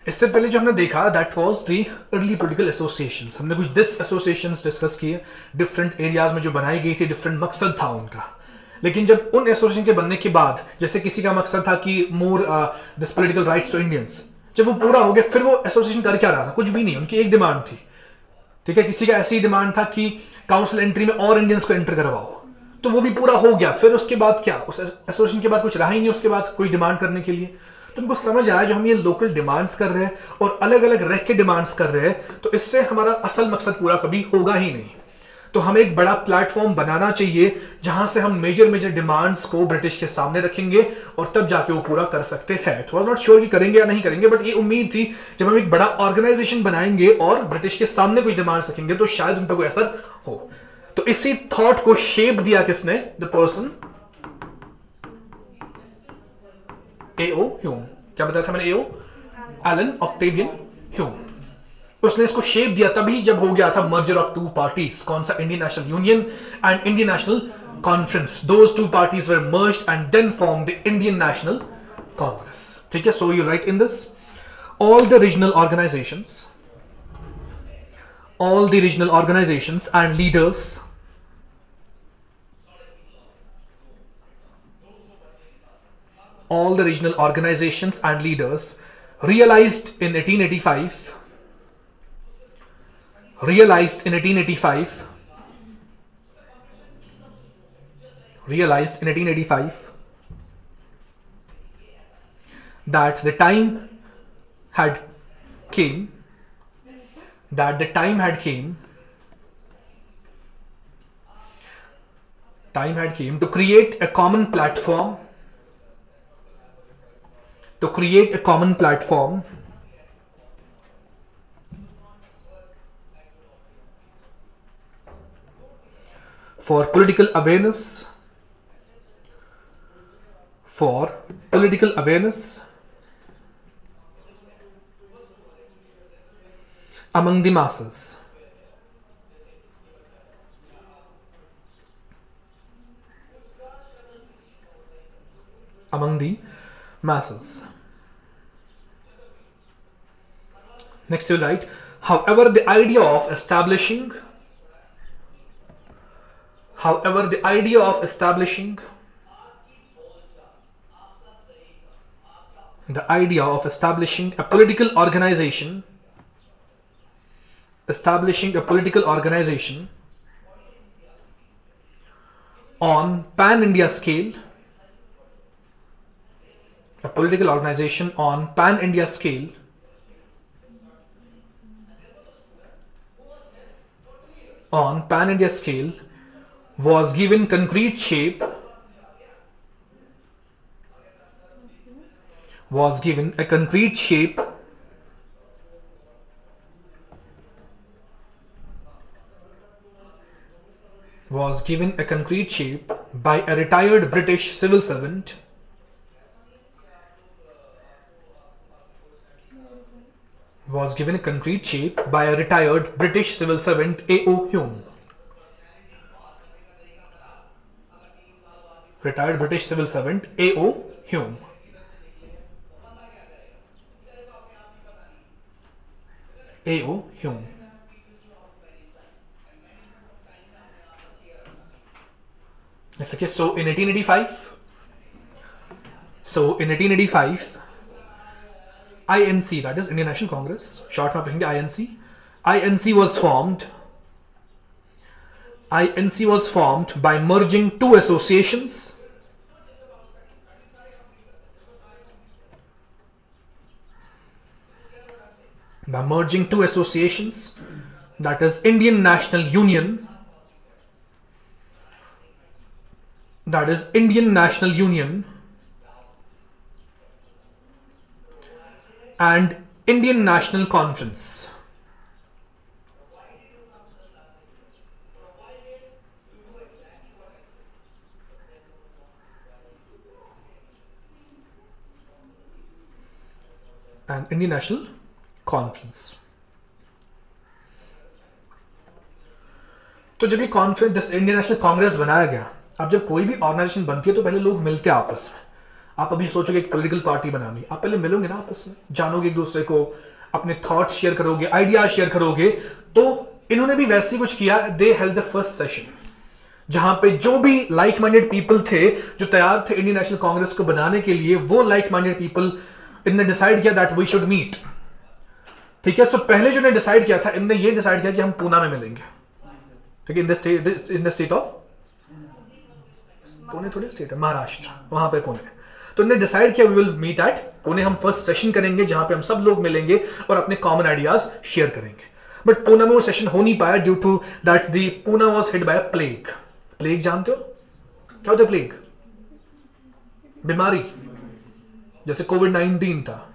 इससे पहले जो हमने देखा that was the early political associations, हमने कुछ दिस एसोसिएशंस डिस्कस किए डिफरेंट एरियाज में जो बनाई गई थी, डिफरेंट मकसद था उनका। लेकिन जब उन एसोसिएशन के बनने के बाद, जैसे किसी का मकसद था कि more this political rights to Indians, जब वो पूरा हो गया फिर वो एसोसिएशन कर क्या रहा था? कुछ भी नहीं, उनकी एक डिमांड थी, ठीक है। किसी का ऐसी डिमांड था कि काउंसिल एंट्री में और इंडियंस को एंटर करवाओ, तो वो भी पूरा हो गया। फिर उसके बाद क्या, उस एसोसिएशन के बाद कुछ रहा ही नहीं उसके बाद कोई डिमांड करने के लिए। तो उनको समझ आया जो हम ये लोकल डिमांड्स कर रहे हैं और अलग अलग रह के डिमांड्स कर रहे हैं, तो इससे हमारा असल मकसद पूरा कभी होगा ही नहीं। तो हमें एक बड़ा प्लेटफॉर्म बनाना चाहिए जहां से हम मेजर मेजर डिमांड्स को ब्रिटिश के सामने रखेंगे और तब जाके वो पूरा कर सकते हैं। इट वाज नॉट श्योर कि करेंगे या नहीं करेंगे, बट ये उम्मीद थी जब हम एक बड़ा ऑर्गेनाइजेशन बनाएंगे और ब्रिटिश के सामने कुछ डिमांड्स रखेंगे तो शायद उन पर कोई असर हो। तो इसी थॉट को शेप दिया किसने? The person AO Hume. क्या बताया था मैंने? एओ एलन ऑक्टेवियन ह्यूम। उसने इसको शेप दिया तभी जब हो गया था मर्जर ऑफ टू पार्टीज। कौन सा? Indian National Union and Indian National Conference. Those two parties were merged and then form the Indian National Congress. ठीक है, so you write in this all the regional organizations and leaders realized in 1885 that the time had came to create a common platform for political awareness among the masses. Next you write, however the idea of establishing a political organization on pan-India scale, was given concrete shape by a retired British civil servant A.O. Hume. Retired British civil servant A.O. Hume. A.O. Hume. Next, okay, so in 1885, INC, that is Indian National Congress, short में लिखेंगे INC was formed by merging two associations that is Indian National Union and Indian National Conference. And Indian National Conference. तो जब ये conference Indian National Congress बनाया गया, अब जब कोई भी ऑर्गेनाइजेशन बनती है तो पहले लोग मिलते हैं आपस में, आप अभी सोचोगे एक पॉलिटिकल पार्टी बनानी, आप पहले मिलोगे ना आपस में, जानोगे एक दूसरे को, अपने थॉट्स शेयर करोगे, आइडियाज शेयर करोगे। तो इन्होंने भी वैसे ही कुछ किया। दे हेल्ड द फर्स्ट सेशन जहां पे जो भी लाइक माइंडेड पीपल थे, जो तैयार थे इंडियन नेशनल कांग्रेस को बनाने के लिए, वो लाइक माइंडेड पीपल इनने डिसाइड किया दैट वी शुड मीट। ठीक है, सो पहले जो ने डिसाइड किया था, इनने ये डिसाइड किया कि हम पूना में मिलेंगे। ठीक है, in the state of Pune, थोड़ी स्टेट है महाराष्ट्र, वहां पे पुणे। तो इन्होंने डिसाइड किया we will meet at Pune, हम फर्स्ट सेशन करेंगे जहां पे हम सब लोग मिलेंगे और अपने कॉमन आइडियाज शेयर करेंगे। बट पुणे में वो सेशन हो नहीं पाया due to that the Pune was hit by plague. Plague जानते हो क्या होता है? प्लेग बीमारी, जैसे कोविड-19 था,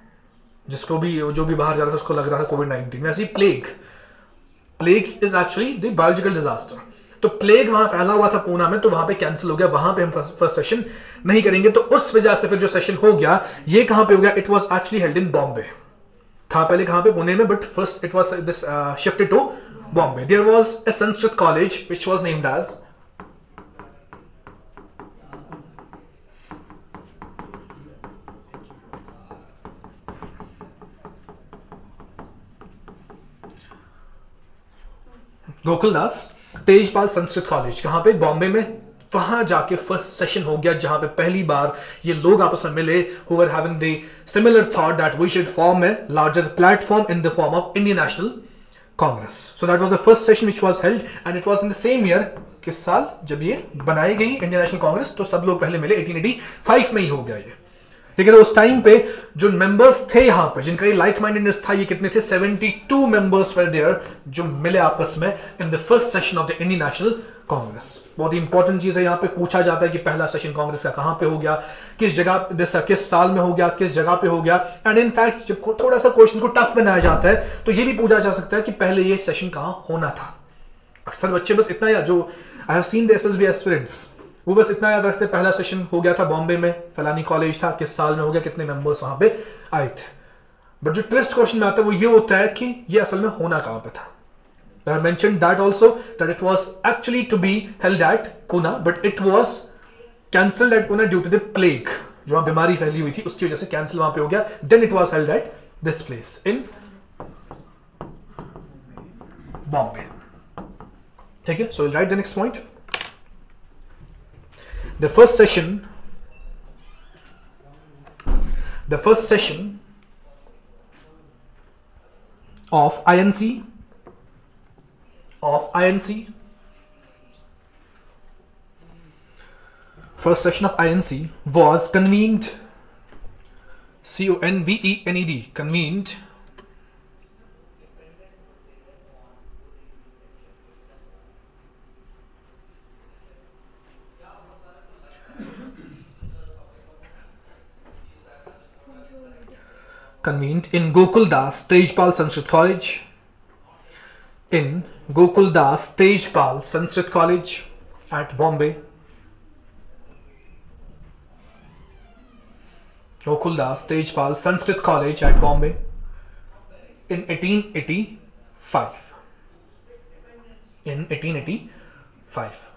जिसको भी जो भी बाहर जा रहा था उसको लग रहा था कोविड-19, वैसे plague. Plague is actually the biological disaster. तो प्लेग वहां फैला हुआ था पूना में, तो वहां पे कैंसिल हो गया, वहां पे हम फर्स्ट सेशन नहीं करेंगे। तो उस वजह से फिर जो सेशन हो गया, ये कहां पे हो गया? It was actually held in Bombay. था पहले कहां पे? पुणे में, but first it was this shifted to Bombay. There was a Sanskrit college which was named as Gokuldas Tejpal Sanskrit college. कहां पे? बॉम्बे में। वहां जाके फर्स्ट सेशन हो गया, जहां पे पहली बार ये लोग आपस में मिले, who were having the similar thought that we should form a larger platform in the form of Indian National Congress. So that was the first session which was held and it was in the same year, किस साल? जब ये बनाई गई Indian National Congress, तो सब लोग पहले मिले 1885 में ही हो गया ये। ठीक है, तो उस टाइम पे जो मेंबर्स थे यहाँ पे, जिनका ये लाइक माइंडेडनेस था, ये कितने थे? 72 मेंबर्स वर देयर जो मिले आपस में in the first session of the Indian National Congress. बहुत ही इंपॉर्टेंट चीज है, यहाँ पे पूछा जाता है कि पहला सेशन कांग्रेस का कहां पे हो गया, किस जगह, किस साल में हो गया, किस जगह पे हो गया। एंड इनफैक्ट जब थोड़ा सा क्वेश्चन को टफ बनाया जाता है तो ये भी पूछा जा सकता है कि पहले ये सेशन कहां होना था। अक्सर बच्चे बस इतना याद, जो I have seen the SSB aspirants, वो बस इतना याद रखते, पहला सेशन हो गया था बॉम्बे में, फलानी कॉलेज था, किस साल में हो गया, कितने मेंबर्स वहां पे आए थे। बट जो ट्विस्ट क्वेश्चन में आता है वो ये होता है कि ये असल में होना कहां पे था। I mentioned that also that it was actually to be held at Pune, but it was cancelled at Pune due to the plague, जो वहां बीमारी फैली हुई थी, उसकी वजह से कैंसिल वहां पे हो गया। Then it was held at this place in Bombay. ठीक है, so we'll write the next point. The first session of INC first session of INC was convened, convened, convened in Gokuldas Tejpal Sanskrit College, in Gokuldas Tejpal Sanskrit College at Bombay. Gokuldas Tejpal Sanskrit College at Bombay in 1885. In 1885.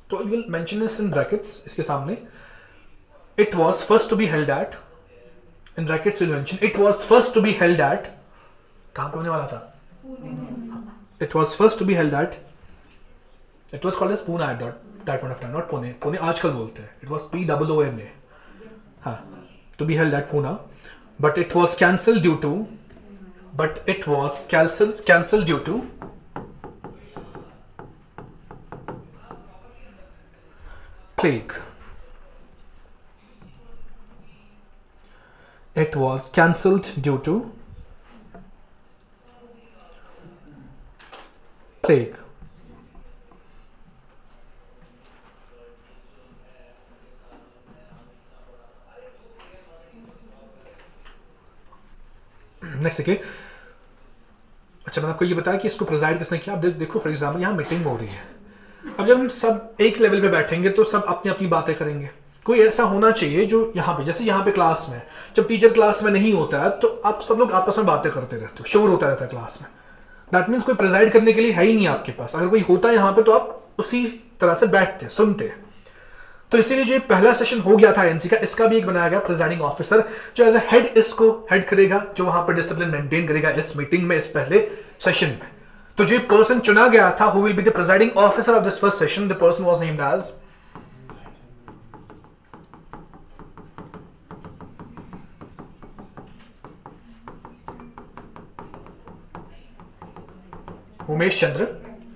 So you will mention this in brackets, इसके सामने. It was first to be held at, in brackets you'll mention, it was first to be held at, कहाँ पे होने वाला था? It was first to be held at, it was called as Pune at that point of time, not Pune. Pune आजकल बोलते हैं. It was POONA. हाँ, to be held at Pune, but it was cancelled due to, cancelled due to plague. It was cancelled due to plague. Next देखिए. अच्छा, मैंने आपको ये बताया कि इसको प्रिजाइड किसने किया. आप देखो फॉर एग्जाम्पल यहाँ मीटिंग हो रही है. अब जब हम सब एक लेवल पे बैठेंगे तो सब अपनी अपनी बातें करेंगे. कोई ऐसा होना चाहिए जो यहाँ पे, जैसे यहाँ पे क्लास में जब टीचर क्लास में नहीं होता है तो आप सब लोग आपस में बातें करते रहते हो, शोर होता रहता है क्लास में. दैट मीन्स कोई प्रिजाइड करने के लिए है ही नहीं आपके पास. अगर कोई होता है यहाँ पे तो आप उसी तरह से बैठते सुनते. तो इसीलिए जो पहला सेशन हो गया था आईएनसी का, इसका भी एक बनाया गया प्रिजाइडिंग ऑफिसर जो एज ए हेड इसको हेड करेगा, जो वहां पर डिसिप्लिन मेंटेन करेगा इस मीटिंग में, इस पहले सेशन में। तो जो पर्सन चुना गया था who will be the presiding officer of this first session, the person was named as Umesh Chandra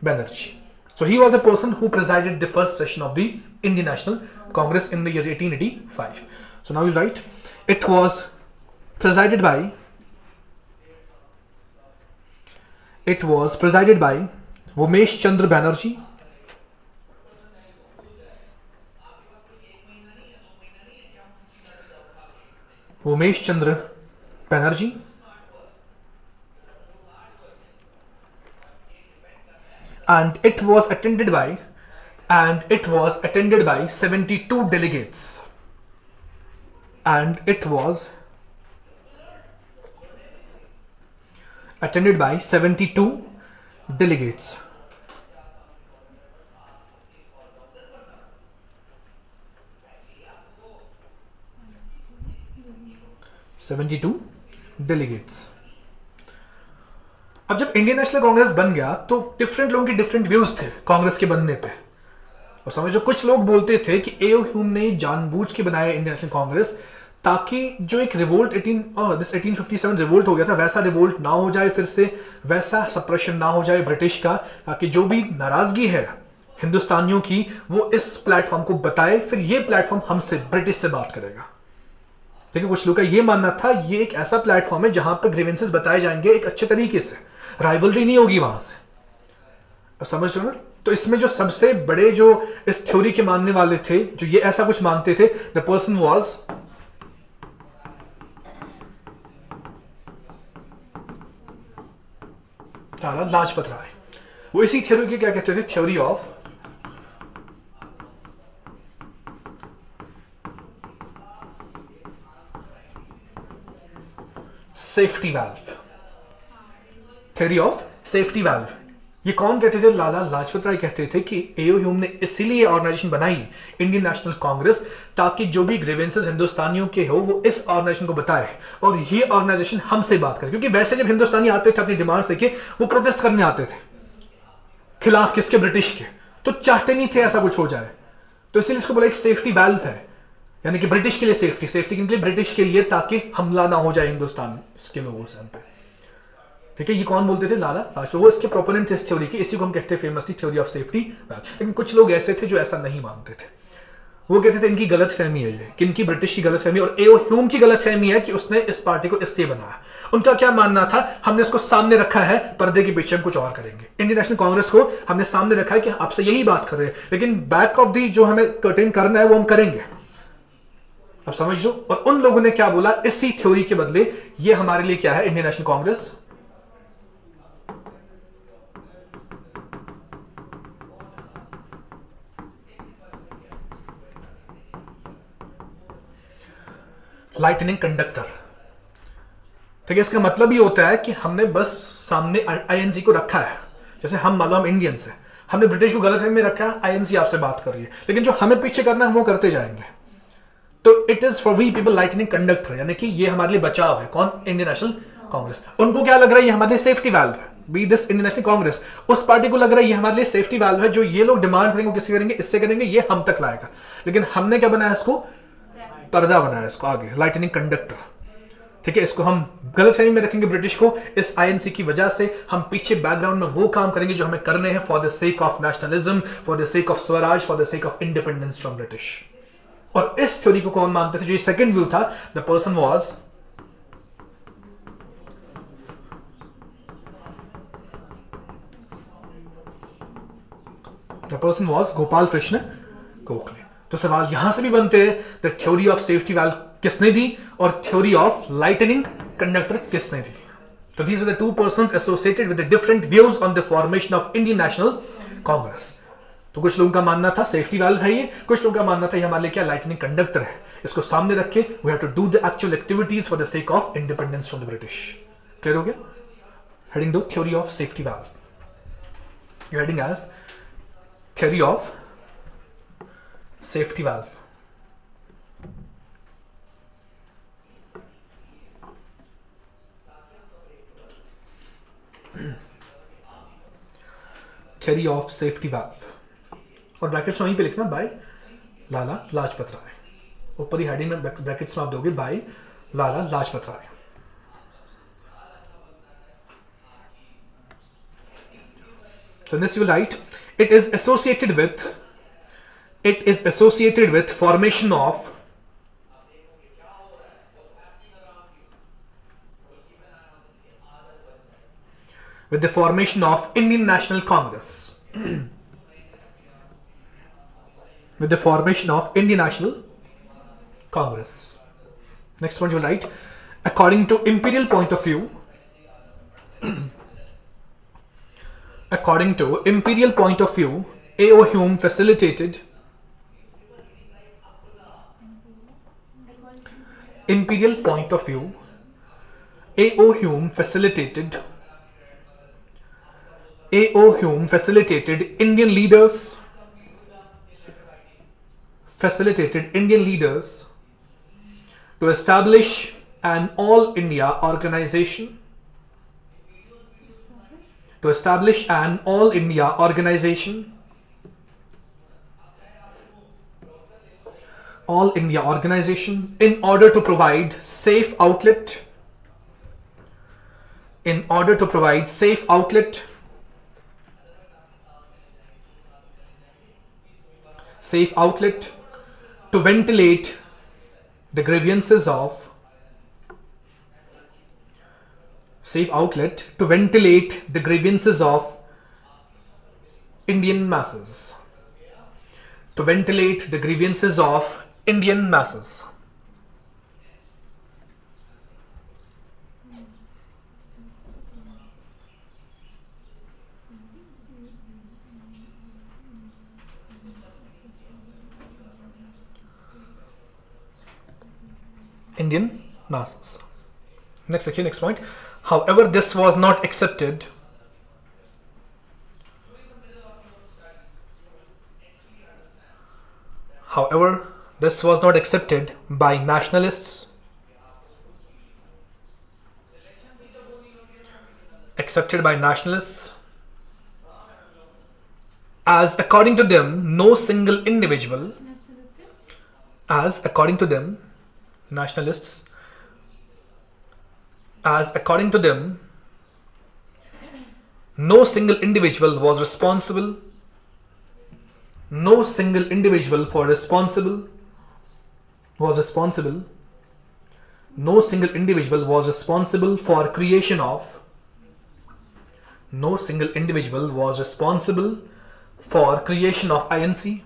Banerjee. So he was the person who presided the first session of the Indian National Congress in the year 1885. So now you write, it was presided by Umesh Chandra Banerjee, Umesh Chandra Banerjee, and it was attended by 72 delegates, and it was attended by 72 delegates. अब जब Indian National Congress बन गया तो different लोगों के different views थे कांग्रेस के बनने पे। और समझो कुछ लोग बोलते थे कि ए.ओ. ह्यूम ने जानबूझ के बनाया इंडियन नेशनल कांग्रेस ताकि जो एक रिवोल्ट 1857 रिवोल्ट हो गया था वैसा रिवोल्ट ना हो जाए, फिर से वैसा सप्रेशन ना हो जाए ब्रिटिश का, ताकि जो भी नाराजगी है हिंदुस्तानियों की वो इस प्लेटफॉर्म को बताए, फिर ये प्लेटफॉर्म हमसे ब्रिटिश से बात करेगा। ठीक है, कुछ लोग का ये मानना था ये एक ऐसा प्लेटफॉर्म है जहां पर ग्रीवेंसेस बताए जाएंगे एक अच्छे तरीके से, राइवलरी नहीं होगी वहां से। समझ रहे हो ना? तो इसमें जो सबसे बड़े जो इस थ्योरी के मानने वाले थे, जो ये ऐसा कुछ मानते थे, द पर्सन वाज लाला लाजपत राय। वो इसी थ्योरी के क्या कहते थे, theory of safety valve, theory of safety valve. ये कौन कहते थे? लाला लाजपत राय कहते थे कि ए.ओ. ह्यूम ने इसीलिए ऑर्गेनाइजेशन बनाई इंडियन नेशनल कांग्रेस ताकि जो भी ग्रीवेंसेस हिंदुस्तानियों के हो वो इस ऑर्गेनाइजेशन को बताए और ये ऑर्गेनाइजेशन हमसे बात करे। क्योंकि वैसे जब हिंदुस्तानी आते थे अपनी डिमांड्स लेके वो प्रोटेस्ट करने आते थे खिलाफ किसके? ब्रिटिश के। तो चाहते नहीं थे ऐसा कुछ हो जाए, तो इसीलिए इसको बोला एक सेफ्टी वाल्व है, यानी कि ब्रिटिश के लिए सेफ्टी के लिए, ब्रिटिश के लिए, ताकि हमला ना हो जाए हिंदुस्तान के लोगों से हम पे। ठीक है, ये कौन बोलते थे? लाला लाजपत। वो इसके प्रोपोनेंट थे इस थ्योरी के, इसी को हम कहते हैं famously theory of safety valve. लेकिन कुछ लोग ऐसे थे जो ऐसा नहीं मानते थे, वो कहते थे इनकी गलत फहमी है, ये किनकी? ब्रिटिश की गलत फहमी और ए.ओ. ह्यूम की गलत फहमी है कि उसने इस पार्टी को इसलिए बनाया। उनका क्या मानना था? हमने इसको सामने रखा है, पर्दे के पीछे हम कुछ और करेंगे। इंडियन नेशनल कांग्रेस को हमने सामने रखा है कि आपसे यही बात कर रहे हैं, लेकिन बैक ऑफ दी जो हमें कर्टेन करना है वो हम करेंगे। अब समझ लो। और उन लोगों ने क्या बोला इसी थ्योरी के बदले, ये हमारे लिए क्या है? Indian National Congress lightning conductor. ठीक है, इसका मतलब ये होता है कि हमने बस सामने आईएनसी को रखा है, जैसे हम मान लो हम इंडियंस हैं, हमने ब्रिटिश को गलत में रखा है, आईएनसी आपसे बात कर रही है, लेकिन जो हमें पीछे करना है वो करते जाएंगे। तो it is for we people lightning conductor, यानी कि ये हमारे लिए बचाव है। कौन? Indian National Congress. उनको क्या लग रहा है? ये हमारे लिए सेफ्टी वाल्व है, by this Indian National Congress. उस पार्टी को लग रहा है ये हमारे लिए सेफ्टी वाल्व है, जो ये लोग डिमांड करेंगे किससे करेंगे? इससे करेंगे, ये हम तक लाएगा। लेकिन हमने क्या बनाया? इसको पर्दा बनाया, इसको आगे लाइटनिंग कंडक्टर। ठीक है, इसको हम गलत फहमी में रखेंगे ब्रिटिश को, इस आईएनसी की वजह से हम पीछे बैकग्राउंड में वो काम करेंगे जो हमें करने हैं, for the sake of nationalism, for the sake of Swaraj, for the sake of independence from British. और इस थ्योरी को कौन मानते थे? जो सेकंड व्यू था, the person was Gopal Krishna Gokhale. तो सवाल यहां से भी बनते हैं, the theory of safety valve किसने दी और थ्योरी ऑफ लाइटनिंग कंडक्टर किसने दी? तो these are the two persons associated with the different views on the formation of Indian National Congress. तो कुछ लोगों का मानना था सेफ्टी वाल्व है ये, कुछ लोगों का मानना था ये हमारे लिए क्या? लाइटनिंग कंडक्टर है। इसको सामने रख के we have to do the actual activities for the sake of independence from the British. Clear हो गया? हेडिंग दो, theory of safety valve. You heading as theory of safety valve. Theory of safety valve. और brackets में वहीं पे लिखना bye Lala Lajpat राय. ऊपर ही heading में ब्रैकेट्स में आप दोगे by Lala Lajpat Rai. So in this you will write, it is associated with formation of Indian National Congress. With the formation of Indian National Congress. Next one you will write, according to imperial point of view, according to imperial point of view, A.O. Hume facilitated imperial point of view, A.O. Hume facilitated Indian leaders to establish an all India organization in order to provide safe outlet to ventilate the grievances of Indian masses. Next point. However, this was not accepted by nationalists. As according to them, no single individual was responsible for creation of INC,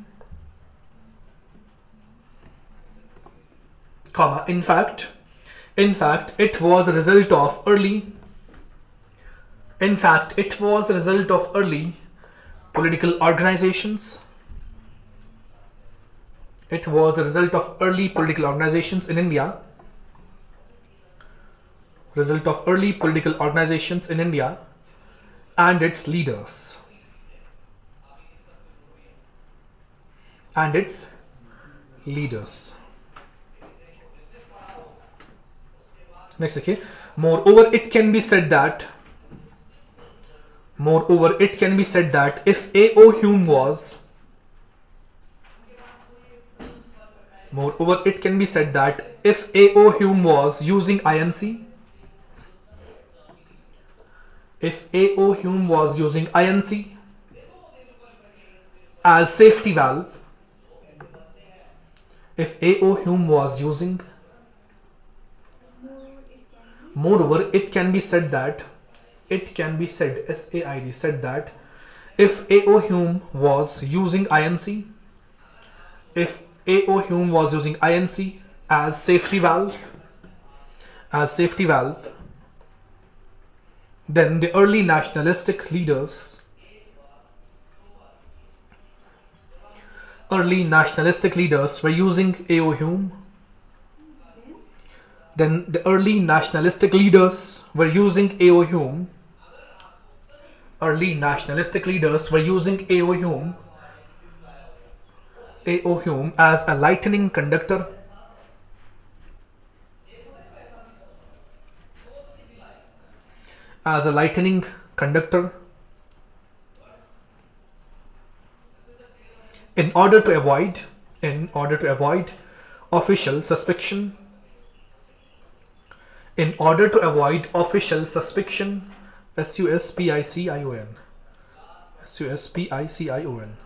comma, in fact it was the result of early political organizations. It was the result of early political organizations in India. And its leaders. Next, okay. Moreover, it can be said that if A.O. Hume was using INC, as safety valve, moreover, it can be said that if A.O. Hume was using INC as safety valve, then the early nationalistic leaders were using A.O. Hume. Then the early nationalistic leaders were using A.O. Hume. A.O. Hume as a lightning conductor. As a lightning conductor in order to avoid official suspicion. In order to avoid official suspicion. S-U-S-P-I-C-I-O-N. S-U-S-P-I-C-I-O-N.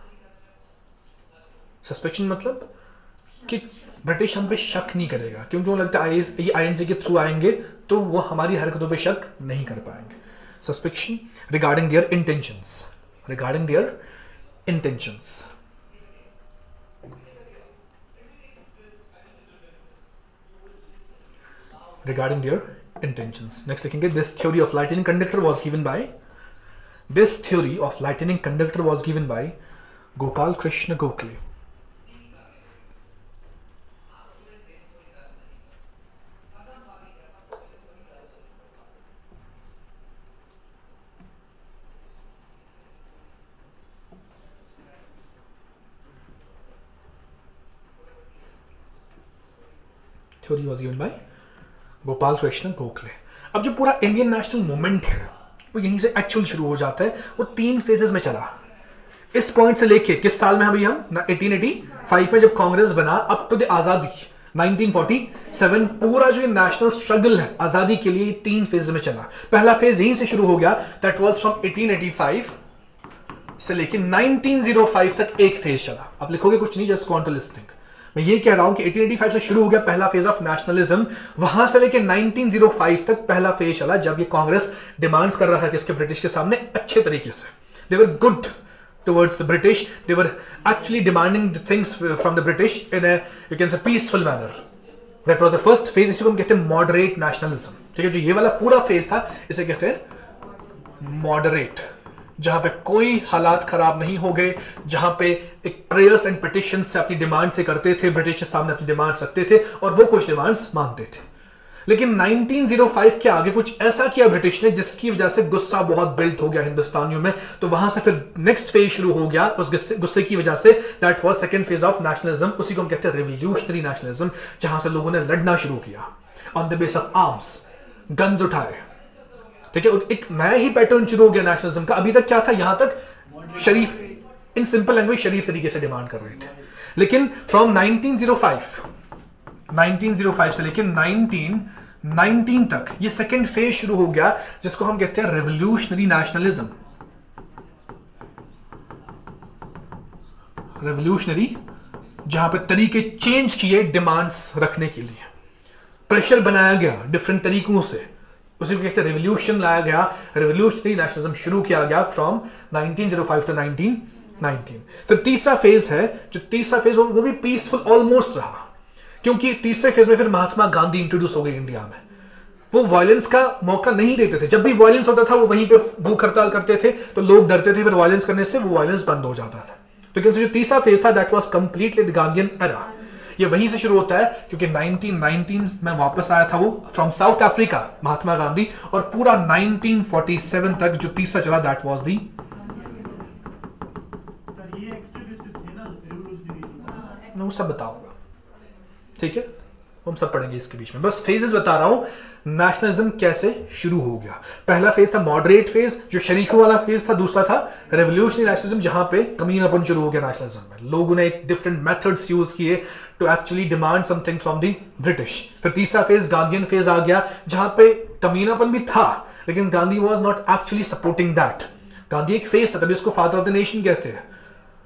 सस्पेक्शन मतलब कि British हम पे शक नहीं करेगा, क्योंकि वो लगता है ये आईएनसी के थ्रू आएंगे तो वो हमारी हरकतों पे शक नहीं कर पाएंगे. Suspicion regarding their intentions. Regarding their intentions. Regarding their intentions. Next लिखेंगे this theory of lightning conductor was given by. This theory of lightning conductor was given by Gopal Krishna Gokhale. Theory was given by Gopal Krishna Gokhale. अब जो पूरा Indian national movement है वो यहीं से actual शुरू हो जाता है. वो 3 फेजेस में चला. इस पॉइंट से लेके किस साल में अभी हम 1885 में जब कांग्रेस बना अप टू द आजादी 1947, पूरा जो नेशनल स्ट्रगल है आजादी के लिए 3 फेज में चला. पहला फेज यहीं से शुरू हो गया. दैट वाज फ्रॉम 1885 से लेके 1905 तक एक फेज चला. आप लिखोगे कुछ नहीं, जस्ट वांट टू लिसनिंग. मैं ये कह रहा हूं कि 1885 से शुरू हो गया पहला फेज ऑफ नेशनलिज्म. वहां से लेके 1905 तक पहला फेज चला जब ये कांग्रेस डिमांड्स कर रहा था किसके, ब्रिटिश के सामने अच्छे तरीके से. They were good towards the British. They were actually demanding the things from the British in a you can say peaceful manner. That was the first phase. इसी को हम कहते हैं मॉडरेट नेशनलिज्म. ठीक है, जो ये वाला पूरा फेज था इसे कहते हैं मॉडरेट, जहां पे कोई हालात खराब नहीं हो गए, जहां पे एक प्रेयर्स एंड पिटिशन से अपनी डिमांड से करते थे, ब्रिटिश के सामने अपनी डिमांड्स रखते थे और वो कुछ डिमांड्स मानते थे. लेकिन 1905 के आगे कुछ ऐसा किया ब्रिटिश ने जिसकी वजह से गुस्सा बहुत बिल्ड हो गया हिंदुस्तानियों में. तो वहां से फिर नेक्स्ट फेज शुरू हो गया उस गुस्से की वजह से. That was second phase of nationalism. उसी को हम कहते हैं रिवॉल्यूशनरी नेशनलिज्म, जहां से लोगों ने लड़ना शुरू किया on the base of arms, guns उठाए. ठीक है, एक नया ही पैटर्न शुरू हो गया नेशनलिज्म का. अभी तक क्या था, यहां तक शरीफ, इन सिंपल लैंग्वेज शरीफ तरीके से डिमांड कर रहे थे. लेकिन फ्रॉम 1905 से लेकर 1919 तक ये सेकेंड फेज शुरू हो गया जिसको हम कहते हैं रेवोल्यूशनरी नेशनलिज्म. रेवोल्यूशनरी, जहां पे तरीके चेंज किए डिमांड्स रखने के लिए, प्रेशर बनाया गया डिफरेंट तरीकों से, उसी को कहते हैं रेवोल्यूशन लाया गया. रेवोल्यूशनरी नेशनलिज्म शुरू किया गया फ्रॉम 1905 टू 1919. फिर तीसरा फेज है, जो तीसरा फेज वो भी पीसफुल ऑलमोस्ट रहा, क्योंकि तीसरे फेज में फिर महात्मा गांधी इंट्रोड्यूस हो गए इंडिया में. वो वायलेंस का मौका नहीं देते थे. जब भी वायलेंस होता था वो वहीं पे भूख हड़ताल करते थे तो लोग डरते थे फिर वायलेंस करने से, वो वायलेंस बंद हो जाता था. तो जो तीसरा फेज था that was completely the Gandhian era. ये वहीं से शुरू होता है क्योंकि 1919 में वापस आया था वो from south Africa Mahatma Gandhi, और पूरा 1947 तक जो तीसरा चला दैट वाज दी. मैं वो सब बताऊंगा, ठीक है, हम सब पढ़ेंगे इसके बीच में. बस फेजेस बता रहा हूं नेशनलिज्म कैसे शुरू हो गया. पहला फेज था मॉडरेट फेज, जो शरीफों वाला फेज था. दूसरा था रेवोल्यूशनरी नेशनलिज्म, जहां पे कमीनापन शुरू हो गया नेशनलिज्म में. लोगों ने एक डिफरेंट मेथड्स यूज किए to actually demand something from the British. फिर तीसरा फेज गांधीयन फेज आ गया, जहां पे कमीनापन भी था लेकिन Gandhi was not actually supporting that. Gandhi एक फेज था, तभी उसको फादर ऑफ द नेशन कहते हैं.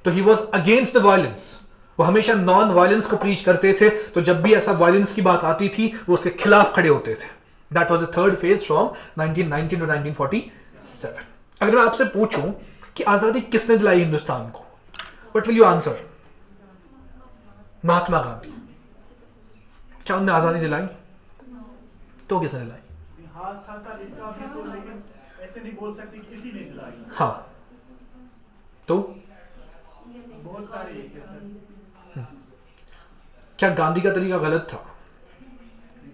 तो he was against the violence. वो हमेशा नॉन वायलेंस को प्रीच करते थे, तो जब भी ऐसा वायलेंस की बात आती थी वो उसके खिलाफ खड़े होते थे. That was the third phase from 1919 to 1947. अगर मैं आपसे पूछूं कि आजादी किसने दिलाई हिंदुस्तान को, what will you answer? Mahatma Gandhi. क्या उन्होंने आजादी दिलाई? तो किसने दिलाई? हाथ था सर इसका भी, तो लेकिन ऐसे नहीं बोल सकते कि किसी ने दिलाई. हाँ, तो बहुत सारे हैं सर. क्या गांधी का तरीका गलत था?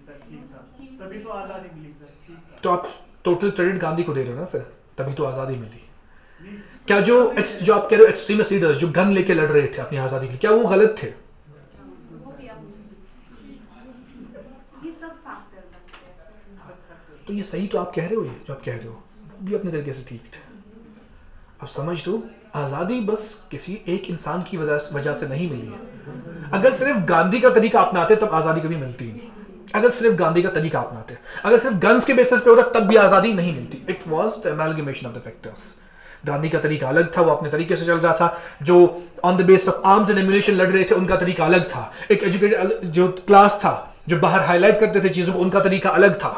सर ठीक था, तभी तो आजादी मिली सर. ठीक था. तो आप टोटल क्रेडिट गांधी को दे रहे हो ना, फिर तभी तो आजादी मिली. क्या जो आप कह रहे हो एक्सट्रीमिस्ट लीडर्स जो गन लेके लड़ रहे थे अपनी आजादी के लिए, क्या वो गलत थे? तो ये सही तो आप कह रहे हो, ये जो आप कह रहे हो वो भी अपने तरीके से ठीक थे। अब समझ लो, आजादी बस किसी एक इंसान की वजह से नहीं मिली है। अगर सिर्फ गांधी का तरीका अपनाते तब आजादी कभी मिलती ही नहीं। अगर सिर्फ गांधी का तरीका अपनाते, अगर सिर्फ गन्स के बेसिस पे होता तब भी आजादी नहीं मिलती। It was the amalgamation of the factors. Gandhi का तरीका अलग था, वो अपने तरीके से चल रहा था। जो on the base of arms and ammunition लड़ रहे थे उनका तरीका अलग था। एक एजुकेटेड जो क्लास था जो बाहर हाईलाइट करते थे चीजों को, उनका तरीका अलग था।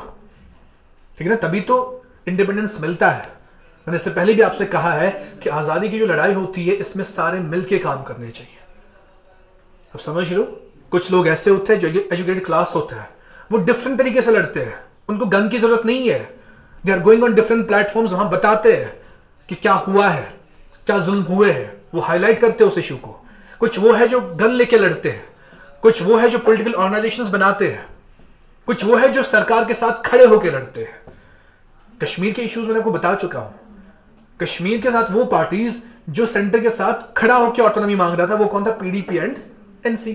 ठीक है ना, तभी तो इंडिपेंडेंस मिलता है। मैंने इससे पहले भी आपसे कहा है कि आजादी की जो लड़ाई होती है इसमें सारे मिलके काम करने चाहिए। अब समझ लो, कुछ लोग ऐसे होते हैं जो एजुकेटेड क्लास होता है, वो डिफरेंट तरीके से लड़ते हैं, उनको गन की जरूरत नहीं है। They are going on different platforms, वहां बताते हैं कि क्या हुआ है, क्या जुल्म हुए हैं, वो हाईलाइट करते हैं उस इशू को। कुछ वो है जो गन लेके लड़ते हैं, कुछ वो है जो पॉलिटिकल ऑर्गेनाइजेशंस बनाते हैं, कुछ वो है जो सरकार के साथ खड़े होकर लड़ते हैं। कश्मीर के इश्यूज मैंने आपको बता चुका हूं। कश्मीर के साथ वो पार्टीज जो सेंटर के साथ खड़ा होकर ऑटोनॉमी मांग रहा था, वो कौन था? PDP and NC.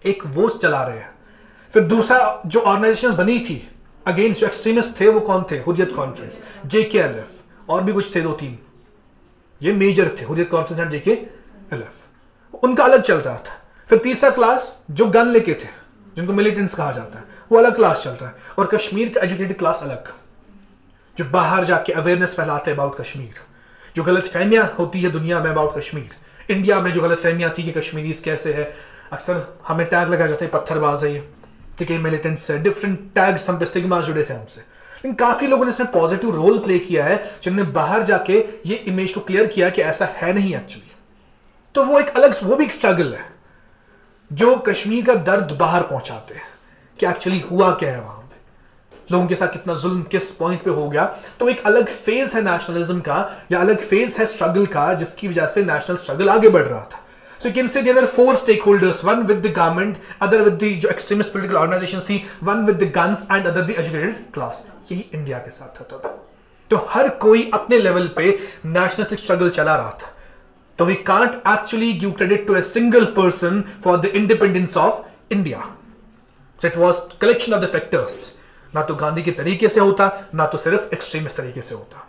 एक वो चला रहे हैं। फिर दूसरा जो ऑर्गेनाइजेशंस बनी थी अगेंस्ट जो एक्सट्रीमिस्ट थे, वो कौन थे? हुर्रियत कॉन्फ्रेंस, जेकेएलएफ, और भी कुछ थे 2-3, ये मेजर थे, हुर्रियत कॉन्फ्रेंस एंड जेकेएलएफ। उनका अलग चल रहा था। फिर तीसरा क्लास जो गन लेके थे, जिनको मिलिटेंट्स कहा जाता है, वो अलग क्लास चल रहा है। और कश्मीर का एजुकेटेड क्लास अलग, जो बाहर जाके अवेयरनेस फैलाते हैं अबाउट कश्मीर, जो गलत फहमियां होती है दुनिया में अबाउट कश्मीर। इंडिया में जो गलत फहमियां थी कि कश्मीरीज कैसे है, अक्सर हमें टैग लगा जाता है पत्थरबाज है ये, ठीक है, मिलिटेंट्स है, डिफरेंट टैग्स, हम पे स्टिग्मा जुड़े थे हमसे। लेकिन काफी लोगों ने इसमें पॉजिटिव रोल प्ले किया है, जिन्होंने बाहर जाके ये इमेज को क्लियर किया कि ऐसा है नहीं एक्चुअली। तो वो एक अलग, वो भी एक स्ट्रगल है जो कश्मीर का दर्द बाहर पहुंचाते हैं कि एक्चुअली हुआ क्या है, वहां पे लोगों के साथ कितना जुल्म किस पॉइंट पे हो गया। तो एक अलग फेज है नेशनलिज्म का, या अलग फेज है स्ट्रगल का, जिसकी वजह से नेशनल स्ट्रगल आगे बढ़ रहा था। So you can say there were 4 stakeholders, one with the government, other with the जो extremist political organizations थी, one with the guns and other the educated class। यही इंडिया के साथ था तब। तो हर कोई अपने लेवल पे नेशनलिस्टिक स्ट्रगल चला रहा था। तो we can't actually give credit to a single person for the independence of India. So it was collection of the factors। ना तो गांधी के तरीके से होता, ना तो सिर्फ एक्सट्रीमिस्ट तरीके से होता।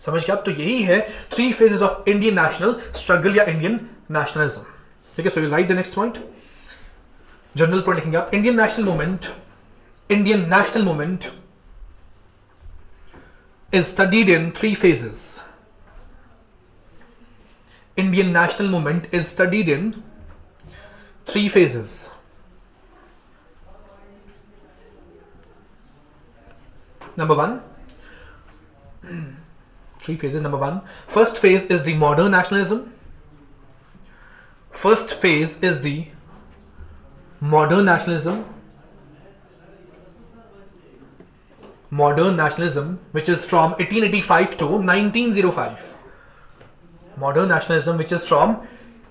समझ गए आप? तो यही है 3 phases of Indian national struggle या इंडियन nationalism। ठीक है, so you write the next point। General point लिखेंगे आप। Indian national movement is studied in 3 phases। Indian national movement is studied in 3 phases। Number 1, 3 phases। Number 1, first phase is the modern nationalism। First phase is the modern nationalism, which is from 1885 to 1905। Modern nationalism, which is from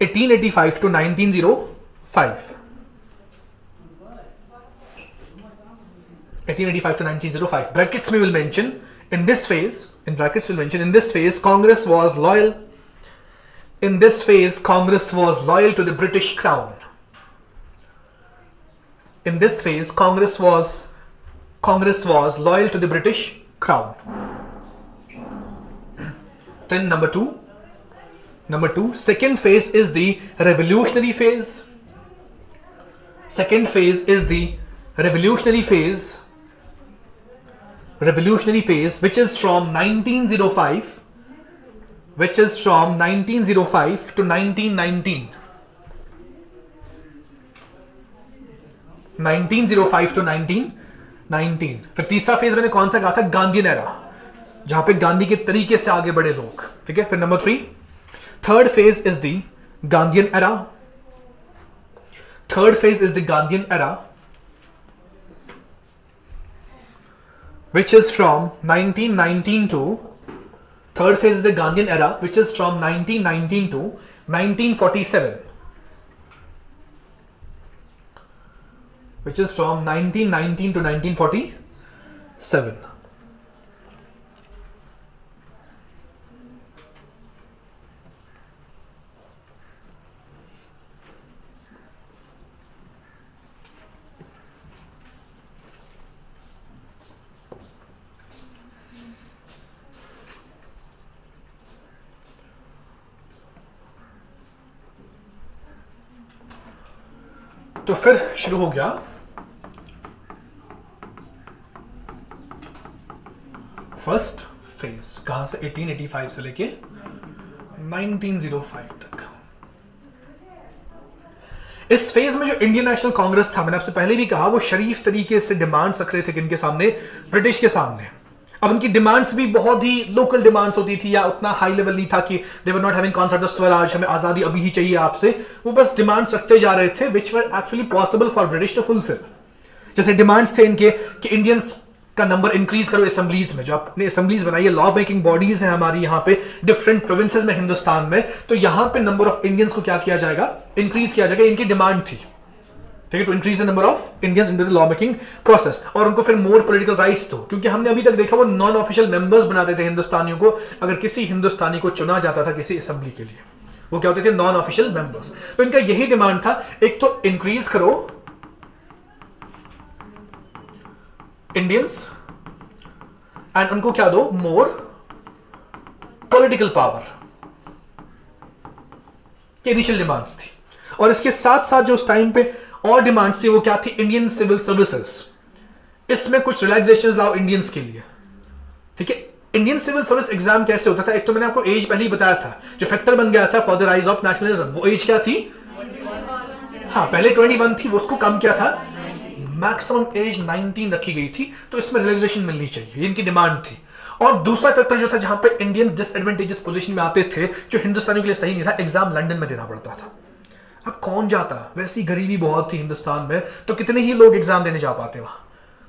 1885 to 1905। 1885 to 1905। Brackets we will mention in this phase. In this phase, Congress was loyal. In this phase, Congress was loyal to the British Crown। In this phase, Congress was loyal to the British Crown। Then number 2, second phase is the revolutionary phase। Second phase is the revolutionary phase, which is from 1905 to 1919। 1905 to 1919। फिर तीसरा phase मैंने कौन सा कहा था? Gandhian era, जहां पे गांधी के तरीके से आगे बढ़े लोग। ठीक है, फिर number 3, third phase is the Gandhian era. which is from 1919 to, third phase is the Gandhian era, which is from 1919 to 1947, which is from 1919 to 1947। तो फिर शुरू हो गया फर्स्ट फेज, कहां से 1885 से लेके 1905 तक। इस फेज में जो इंडियन नेशनल कांग्रेस था, मैंने आपसे पहले भी कहा, वो शरीफ तरीके से डिमांड्स रख रहे थे किनके सामने, ब्रिटिश के सामने। अब उनकी डिमांड्स भी बहुत ही लोकल डिमांड्स होती थी, या उतना हाई लेवल नहीं था कि they were not having concept of swaraj, हमें आजादी अभी ही चाहिए आपसे। वो बस डिमांड्स रखते जा रहे थे which were actually possible for British to fulfil. जैसे डिमांड्स थे इनके कि इंडियंस का नंबर इंक्रीज करो असेंबलीज में, जो आपने असेंबलीज बनाई है, लॉ मेकिंग बॉडीज है हमारी यहाँ पे डिफरेंट प्रोविंसेस में हिंदुस्तान में, तो यहाँ पे नंबर ऑफ इंडियंस को क्या किया जाएगा, इंक्रीज किया जाएगा। इनकी डिमांड थी, ठीक है, to increase the number of Indians in the law making process. और उनको फिर मोर पॉलिटिकल राइट्स दो, क्योंकि हमने अभी तक देखा वो नॉन ऑफिशियल मेंबर्स बनाते थे हिंदुस्तानियों को। अगर किसी हिंदुस्तानी को चुना जाता था किसी असेंबली के लिए, वो क्या होते थे, नॉन ऑफिशियल मेंबर्स। तो इनका यही डिमांड था, एक तो इंक्रीज करो इंडियंस, एंड उनको क्या दो, मोर पॉलिटिकल पावर। ये इनिशियल डिमांड्स थी। और इसके साथ साथ जो उस टाइम पे और डिमांड्स थी वो क्या थी, इंडियन सिविल सर्विसेज। इसमें कुछ रिलैक्सेशंस लाओ इंडियंस के लिए, ठीक है। इंडियन सिविल सर्विस एग्जाम कैसे होता था, एक तो मैंने आपको एज पहले ही बताया था, जो फैक्टर बन गया था for the rise of nationalism, वो एज क्या थी, हाँ पहले 21 थी, वो उसको कम किया था, मैक्सिमम एज 19 रखी गई थी। तो इसमें रिलैक्सेशन मिलनी चाहिए, इनकी डिमांड थी। और दूसरा फैक्टर जो था, जहां पे इंडियंस डिसएडवांटेजेस पोजीशन में आते थे, जो हिंदुस्तानियों के लिए सही नहीं था, एग्जाम लंदन में देना पड़ता था। अब कौन जाता, वैसी गरीबी बहुत थी हिंदुस्तान में, तो कितने ही लोग एग्जाम देने जा पाते वहां।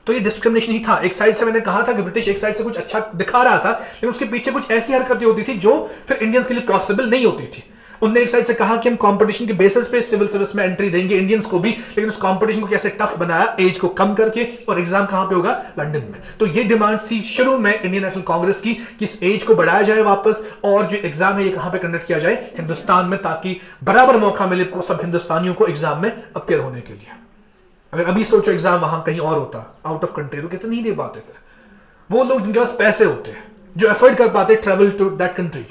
तो ये डिस्क्रिमिनेशन ही था। एक साइड से मैंने कहा था कि ब्रिटिश एक साइड से कुछ अच्छा दिखा रहा था, लेकिन उसके पीछे कुछ ऐसी हरकतें होती थी जो फिर इंडियंस के लिए पॉसिबल नहीं होती थी। उनने एक साइड से कहा कि हम कंपटीशन के बेसिस पे सिविल सर्विस में एंट्री देंगे इंडियंस को भी, लेकिन उस कंपटीशन को कैसे टफ बनाया, एज को कम करके, और एग्जाम कहां पे होगा, लंदन में। तो ये डिमांड्स थी शुरू में इंडियन नेशनल कांग्रेस की कि इस एज को बढ़ाया जाए वापस, और जो एग्जाम है ये कहां पे कंडक्ट किया जाए, हिंदुस्तान में, ताकि बराबर मौका मिले सब हिंदुस्तानियों को एग्जाम में अपियर होने के लिए। अगर अभी सोचो एग्जाम वहां कहीं और होता, आउट ऑफ कंट्री, तो कितने नहीं दे पाते फिर वो लोग जिनके पास पैसे होते हैं, जो एफर्ट कर पाते ट्रेवल टू दैट कंट्री,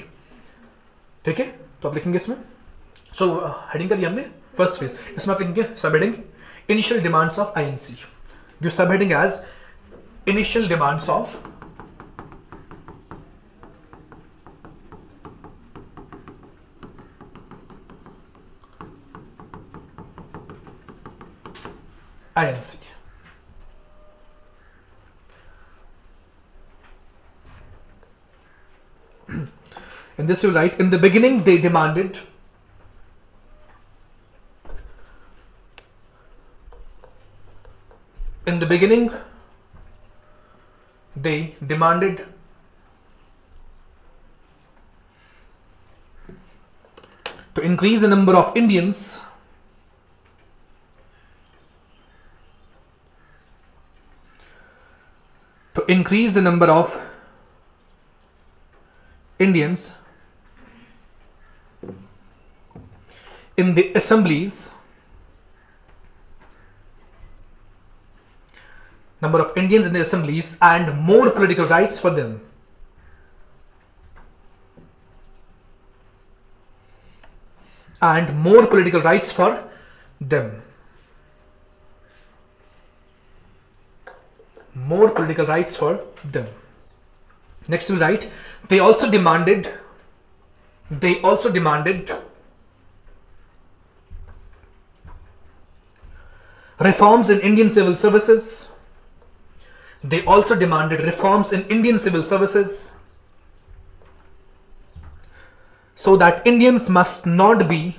ठीक है। तो आप लिखेंगे इसमें, सो हेडिंग कर दिया हमने फर्स्ट फेज। इसमें आप लिखेंगे sub heading initial demands of INC, जो sub heading as initial demands of INC. In this you write, in the beginning they demanded to increase the number of Indians in the assemblies, number of Indians in the assemblies, and more political rights for them. And more political rights for them. More political rights for them. Next we write, they also demanded reforms in Indian civil services. They also demanded reforms in Indian civil services, so that Indians must not be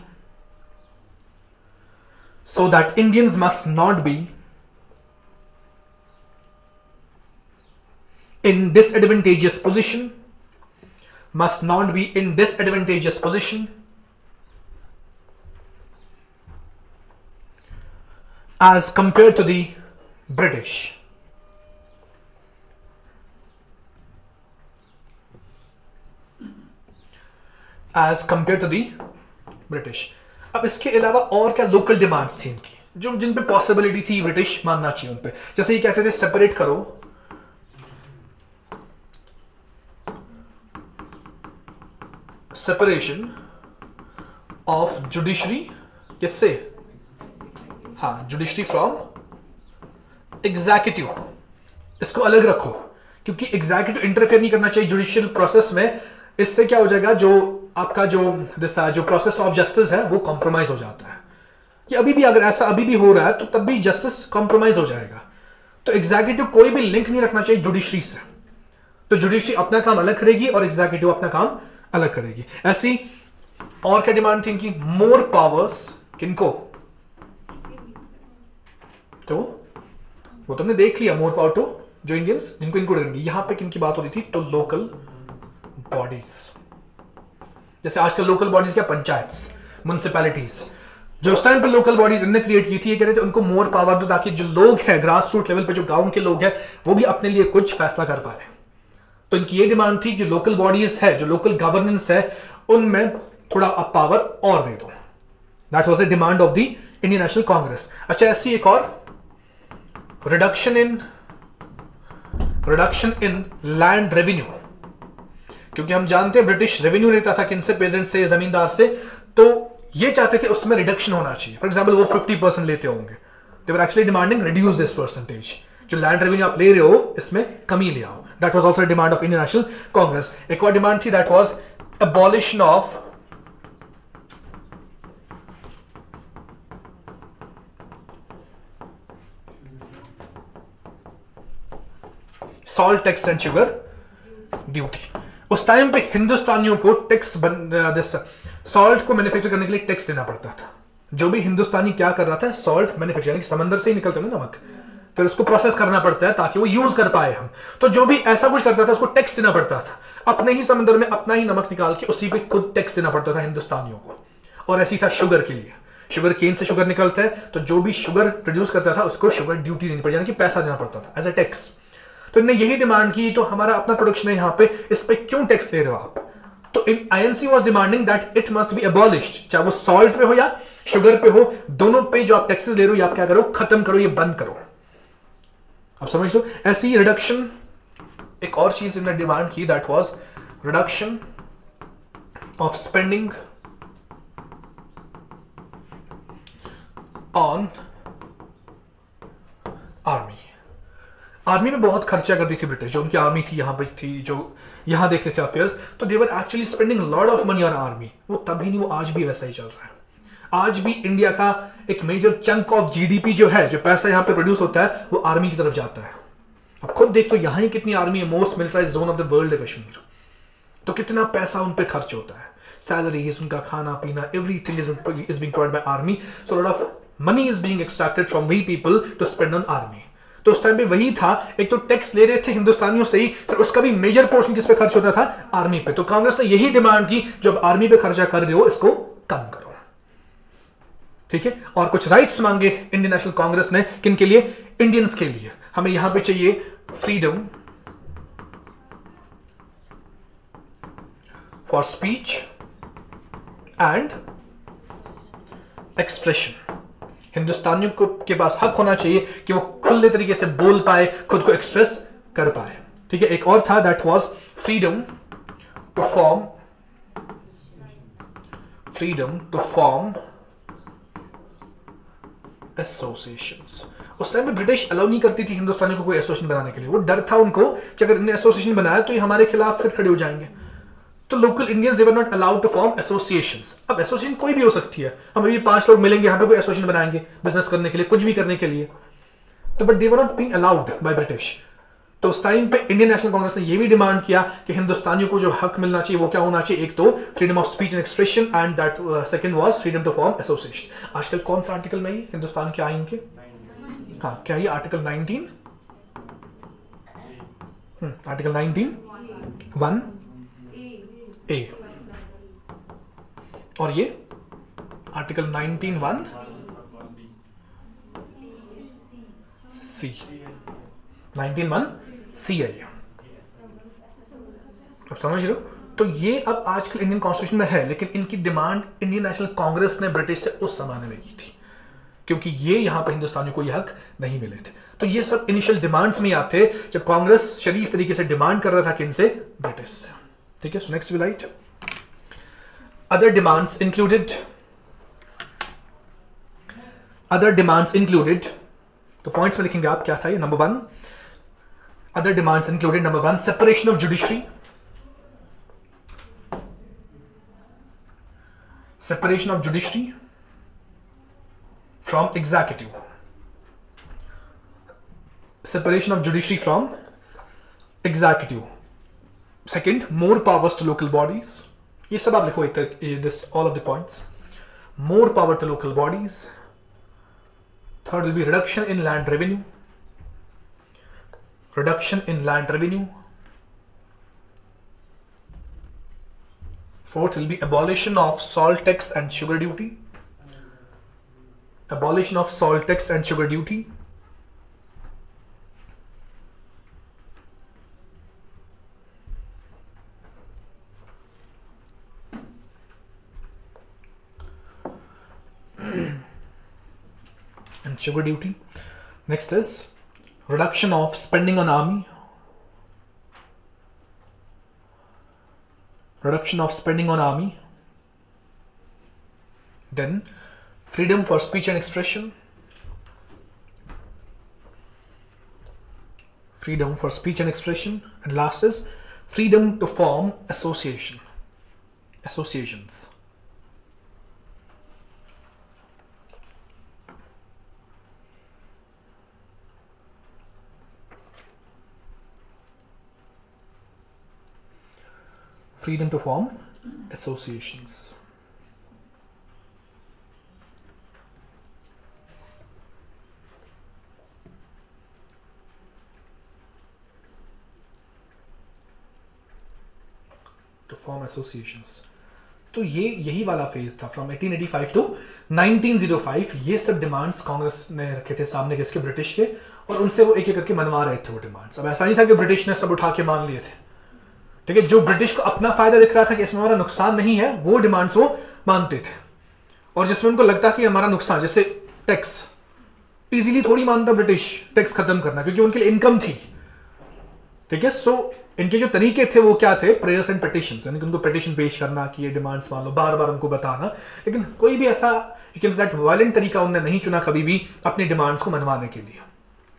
in disadvantageous position, as compared to the British. अब इसके अलावा और क्या local demands थी इनकी, जो जिन पे possibility थी ब्रिटिश मानना चाहिए उन पे। जैसे ये कहते थे सेपरेट करो सेपरेशन ऑफ जुडिशरी, किससे, हाँ, जुडिशरी फ्रॉम एग्जीक्यूटिव, इसको अलग रखो क्योंकि एग्जीक्यूटिव इंटरफेयर नहीं करना चाहिए जुडिशियल प्रोसेस में। इससे क्या हो जाएगा, जो आपका जो प्रोसेस ऑफ जस्टिस है वो कॉम्प्रोमाइज हो जाता है। कि अभी भी अगर ऐसा अभी भी हो रहा है तो तब भी जस्टिस कॉम्प्रोमाइज हो जाएगा। तो एग्जीक्यूटिव कोई भी लिंक नहीं रखना चाहिए जुडिशरी से। तो जुडिशरी अपना काम अलग करेगी और एग्जीक्यूटिव अपना काम अलग करेगी। ऐसी और क्या डिमांड थी इनकी, मोर पावर्स किनको, तो वो तुमने देख लिया, मोर पावर टू जो इंडियंस जिनको इंक्लूड करेंगे। यहां पे किनकी बात हो रही थी, तो लोकल बॉडीज। जैसे आजकल लोकल बॉडीज क्या, पंचायत, म्युनिसिपैलिटीज, जो उस टाइम पे लोकल बॉडीज इनने क्रिएट की थी, ये कह रहे थे उनको मोर पावर दो ताकि जो लोग हैं ग्रास रूट लेवल पे, जो गांव के लोग हैं, वो भी अपने लिए कुछ फैसला कर पाए। तो इनकी ये डिमांड थी कि लोकल बॉडीज है, जो लोकल गवर्नेंस है, उनमें थोड़ा अब पावर और दे दो। That was the demand of the Indian National Congress. अच्छा, ऐसी एक और, रिडक्शन इन लैंड रेवेन्यू, क्योंकि हम जानते हैं ब्रिटिश रेवेन्यू लेता था किनसे, पेजेंट से, जमींदार से, तो ये चाहते थे उसमें रिडक्शन होना चाहिए। फॉर एग्जांपल वो 50% लेते होंगे, they were actually demanding reduce this percentage, जो लैंड रेवेन्यू आप ले रहे हो इसमें कमी ले आओ। That was also demand of Indian National Congress. एक और डिमांड थी, that was abolition of salt tax and sugar duty. उस टाइम पे हिंदुस्तानियों को टैक्स सॉल्ट को मैन्युफैक्चर करने के लिए टैक्स देना पड़ता था। जो भी हिंदुस्तानी क्या कर रहा था, सॉल्ट मैन्युफैक्चर, समंदर से ही निकलते हैं नमक, फिर उसको प्रोसेस करना पड़ता है ताकि वो यूज कर पाए हम। तो जो भी ऐसा कुछ करता था उसको टैक्स देना पड़ता था। अपने ही समंदर में अपना ही नमक निकाल के उसी पे खुद टैक्स देना पड़ता था हिंदुस्तानियों को। और ऐसी था शुगर के लिए, शुगर केन से शुगर निकलता है, तो जो भी शुगर प्रोड्यूस करता था उसको शुगर ड्यूटी देनी पड़ी, यानी कि पैसा देना पड़ता था एज ए टैक्स। तो इन्होंने यही डिमांड की, तो हमारा अपना प्रोडक्शन है यहाँ पे, इस पे क्यों टैक्स ले रहे हो आप। तो INC was demanding that it must be abolished, चाहे वो सॉल्ट पे हो या शुगर पे हो, दोनों पे जो आप टैक्सेस ले रहे हो ये आप क्या करो, खत्म करो, ये बंद करो। आप समझ लो। ऐसी रिडक्शन, एक और चीज इन्होंने डिमांड की, that was reduction of spending on army. Army में बहुत खर्चा करती थी ब्रिटिश, जो उनकी आर्मी थी यहाँ पे थी, जो यहाँ देखते थे अफेयर्स, तो they were actually spending lot of money on army. वो तभी नहीं, वो आज भी वैसा ही चल रहा है। आज भी इंडिया का एक मेजर चंक ऑफ जीडीपी जो है, जो पैसा यहाँ पे प्रोड्यूस होता है, वो आर्मी की तरफ जाता है। अब खुद देख तो यहाँ ही कितनी आर्मी है, most militarised zone of the world है कश्मीर, तो कितना पैसा उन पे खर्च होता है, सैलरीज, उनका खाना पीना, everything is being provided by army. So lot of money is being extracted from we people to spend on army. तो उस टाइम पे वही था, एक तो टैक्स ले रहे थे हिंदुस्तानियों से ही, फिर उसका भी मेजर पोर्शन किस पे खर्च होता था, आर्मी पे। तो कांग्रेस ने यही डिमांड की, जब आर्मी पे खर्चा कर रहे हो इसको कम करो, ठीक है। और कुछ राइट्स मांगे इंडियन नेशनल कांग्रेस ने, किनके लिए, इंडियंस के लिए। हमें यहां पे चाहिए freedom for speech and expression. हिंदुस्तानियों को के पास हक होना चाहिए कि वो खुले तरीके से बोल पाए, खुद को एक्सप्रेस कर पाए, ठीक है। एक और था, that was freedom to form associations. उस टाइम में ब्रिटिश अलाउ नहीं करती थी हिंदुस्तानियों को कोई एसोसिएशन बनाने के लिए। वो डर था उनको कि अगर इन्हें एसोसिएशन बनाया तो ये हमारे खिलाफ फिर खड़े हो जाएंगे। तो local Indians they were not allowed to form associations. अब एसोसिएशन कोई भी हो सकती है, हम अभी 5 लोग मिलेंगे यहाँ पे, कोई एसोसिएशन बनाएंगे बिजनेस करने के लिए, कुछ भी करने के लिए, तो but they were not being allowed by British. तो उस टाइम पे इंडियन नेशनल कांग्रेस ने ये भी डिमांड किया कि हिंदुस्तानियों को जो हक मिलना चाहिए वो क्या होना चाहिए, एक तो freedom of speech and expression, and that second was freedom to form association. आजकल कौन सा आर्टिकल में हिंदुस्तान के आइन के, हाँ क्या, ये आर्टिकल 19, आर्टिकल 19(1) ए, और ये आर्टिकल 19(1) सी, 19(1) सी है ये। अब समझ रहे हो। तो ये अब आजकल इंडियन कॉन्स्टिट्यूशन में है, लेकिन इनकी डिमांड इंडियन नेशनल कांग्रेस ने ब्रिटिश से उस जमाने में की थी, क्योंकि ये यहां पर हिंदुस्तानियों को ये हक नहीं मिले थे। तो ये सब इनिशियल डिमांड्स में आते जब कांग्रेस शरीफ तरीके से डिमांड कर रहा था किनसे, ब्रिटिश से, ठीक है। So next will write other demands included other demands included, तो पॉइंट्स में लिखेंगे आप क्या था ये। Number 1 other demands included, number 1 separation of judiciary, separation of judiciary from executive, separation of judiciary from executive. Second, more powers to local bodies. ये सब आप लिखो this all of the points. More power to local bodies. Third will be reduction in land revenue. Reduction in land revenue. Fourth will be abolition of salt tax and sugar duty. Abolition of salt tax and sugar duty. And sugar duty. Next is reduction of spending on army. Reduction of spending on army. Then freedom for speech and expression. Freedom for speech and expression. And last is freedom to form associations. Freedom to form associations. To form associations. तो यही वाला phase था from 1885 to 1905। ये सब demands Congress ने रखे थे सामने किसके, ब्रिटिश के, और उनसे वो एक एक करके मनवा रहे थे वो डिमांड्स। अब ऐसा नहीं था कि ब्रिटिश ने सब उठा के मान लिए थे, ठीक है। जो ब्रिटिश को अपना फायदा दिख रहा था कि इसमें हमारा नुकसान नहीं है, वो डिमांड्स वो मानते थे। और जिसमें उनको लगता कि हमारा नुकसान, जैसे टैक्स, इजीली थोड़ी मानता ब्रिटिश टैक्स खत्म करना, क्योंकि उनके लिए इनकम थी, ठीक है। सो इनके जो तरीके थे वो क्या थे, प्रेयर्स एंड पिटिशंस, यानी कि उनको पिटिशन पेश करना कि ये डिमांड्स मान लो, बार बार उनको बताना। लेकिन कोई भी ऐसा you can say that violent तरीका उन्होंने नहीं चुना कभी भी अपनी डिमांड्स को मनवाने के लिए।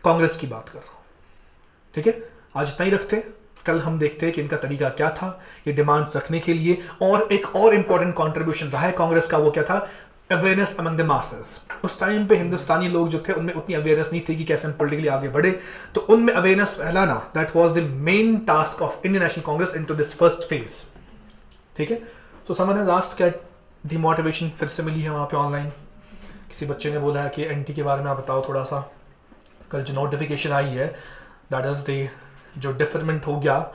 कांग्रेस की बात कर रहा हूं, ठीक है। आज इतना ही रखते, कल हम देखते हैं कि इनका तरीका क्या था ये डिमांड्स रखने के लिए। और एक और इंपॉर्टेंट कंट्रीब्यूशन रहा है कांग्रेस का, वो क्या था, अवेयरनेस अमंग द मासेस। उस टाइम पे हिंदुस्तानी लोग जो थे उनमें उतनी अवेयरनेस नहीं थी कि कैसे हम पॉलिटिकली आगे बढ़े, तो उनमें अवेयरनेस फैलाना, that was the main task of Indian National Congress into this first phase, ठीक है। तो समवन हैज आस्क्ड क्या डिमोटिवेशन फिर से मिली है वहां पे ऑनलाइन। किसी बच्चे ने बोला है कि एंटी के बारे में आप बताओ थोड़ा सा। कल जो नोटिफिकेशन आई है, दैट इज द जो डिफरमेंट हो गया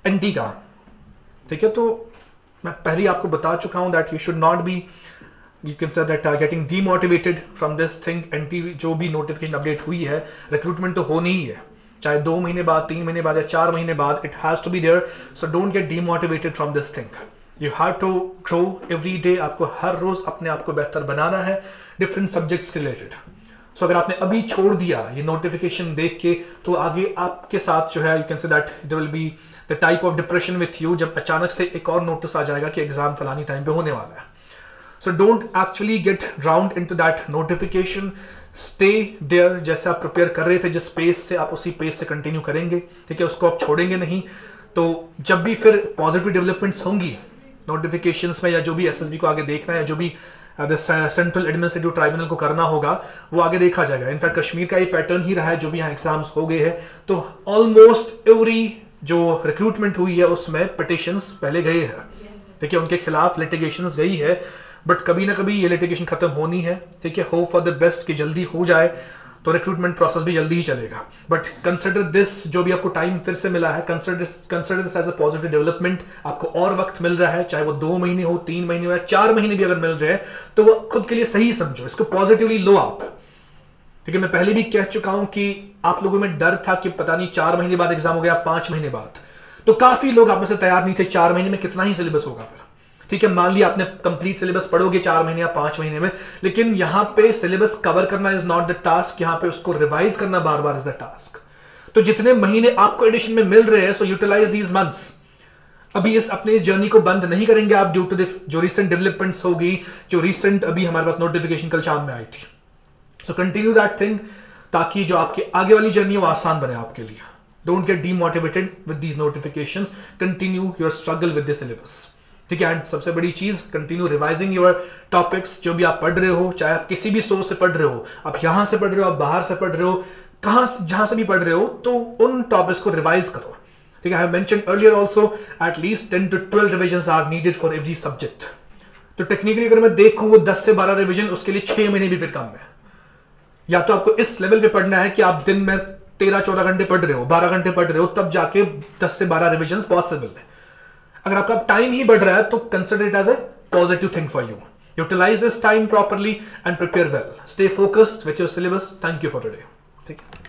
एंटी का, ठीक है। तो मैं पहले ही आपको बता चुका हूं that you should not be, you can say that getting demotivated from this thing. Anti जो भी नोटिफिकेशन अपडेट हुई है, रिक्रूटमेंट तो होनी ही है, चाहे 2 महीने बाद, 3 महीने बाद या 4 महीने बाद, it has to be there. So don't get demotivated from this thing. You have to grow every day. आपको हर रोज अपने आप को बेहतर बनाना है डिफरेंट सब्जेक्ट्स रिलेटेड। सो अगर आपने अभी छोड़ दिया ये नोटिफिकेशन देख के, तो आगे आपके साथ जो है, you can say that there will be the type of depression with you, जब अचानक से एक और नोटिस आ जाएगा कि एग्जाम फलानी टाइम पे होने वाला है। So don't actually get drowned into that notification. Stay there, जैसे आप प्रिपेयर कर रहे थे जिस पेस से, आप उसी पेस से कंटिन्यू करेंगे, ठीक है। उसको आप छोड़ेंगे नहीं। तो जब भी फिर पॉजिटिव डेवलपमेंट्स होंगी नोटिफिकेशंस में, या जो भी एसएसबी को आगे देखना है, जो भी सेंट्रल एडमिनिस्ट्रेटिव ट्राइब्यूनल को करना होगा, वो आगे देखा जाएगा। इनफैक्ट कश्मीर का ये पैटर्न ही रहा है, जो भी यहाँ एग्जाम्स हो गए हैं, तो ऑलमोस्ट एवरी जो रिक्रूटमेंट हुई है उसमें पिटिशंस पहले गए हैं, ठीक है। उनके खिलाफ लिटिगेशंस गई है, बट कभी ना कभी ये लिटिगेशन खत्म होनी है, ठीक है। होप फॉर द बेस्ट कि जल्दी हो जाए, तो रिक्रूटमेंट प्रोसेस भी जल्दी ही चलेगा। बट कंसिडर दिस, जो भी आपको टाइम फिर से मिला है, consider this as a positive development. आपको और वक्त मिल रहा है, चाहे वो 2 महीने हो, 3 महीने हो या 4 महीने भी अगर मिल रहे हैं, तो वो खुद के लिए सही समझो, इसको पॉजिटिवली लो आप, ठीक है। मैं पहले भी कह चुका हूं कि आप लोगों में डर था कि पता नहीं 4 महीने बाद एग्जाम हो गया, 5 महीने बाद, तो काफी लोग आप में से तैयार नहीं थे। 4 महीने में कितना ही सिलेबस होगा फिर, ठीक है। मान लिया आपने कंप्लीट सिलेबस पढ़ोगे 4 महीने या 5 महीने में, लेकिन यहां पे सिलेबस कवर करना इज नॉट द टास्क, यहां पे उसको रिवाइज करना बार बार इज द टास्क। तो जितने महीने आपको एडिशन में मिल रहे हैं, सो यूटिलाइज दीज मंथ्स। अभी अपने इस जर्नी को बंद नहीं करेंगे आप, ड्यू टू जो रिसेंट डेवलपमेंट्स होगी, जो रिसेंट अभी हमारे पास नोटिफिकेशन कल शाम में आई थी, सो कंटिन्यू दैट थिंग, ताकि जो आपकी आगे वाली जर्नी है वो आसान बने आपके लिए. Don't get demotivated with these notifications, continue your struggle with the syllabus. ठीक है. एंड सबसे बड़ी चीज, कंटिन्यू रिवाइजिंग योर टॉपिक्स. जो भी आप पढ़ रहे हो, चाहे आप किसी भी सोर्स से पढ़ रहे हो, आप यहां से पढ़ रहे हो, आप बाहर से पढ़ रहे हो, जहां से भी पढ़ रहे हो, तो उन टॉपिक्स को रिवाइज करो. ठीक है. I have mentioned earlier also at least 10 to 12 revisions are needed for every subject. तो टेक्निकली अगर मैं देखूं वो 10 से 12 रिविजन, उसके लिए 6 महीने भी फिर कम है. या तो आपको इस लेवल पे पढ़ना है कि आप दिन में 13-14 घंटे पढ़ रहे हो, 12 घंटे पढ़ रहे हो, तब जाके 10 से 12 रिविजन पॉसिबल है. अगर आपका टाइम ही बढ़ रहा है तो consider it as a positive thing for you. Utilize this time properly and prepare well. Stay focused with your syllabus. Thank you for today. ठीक है.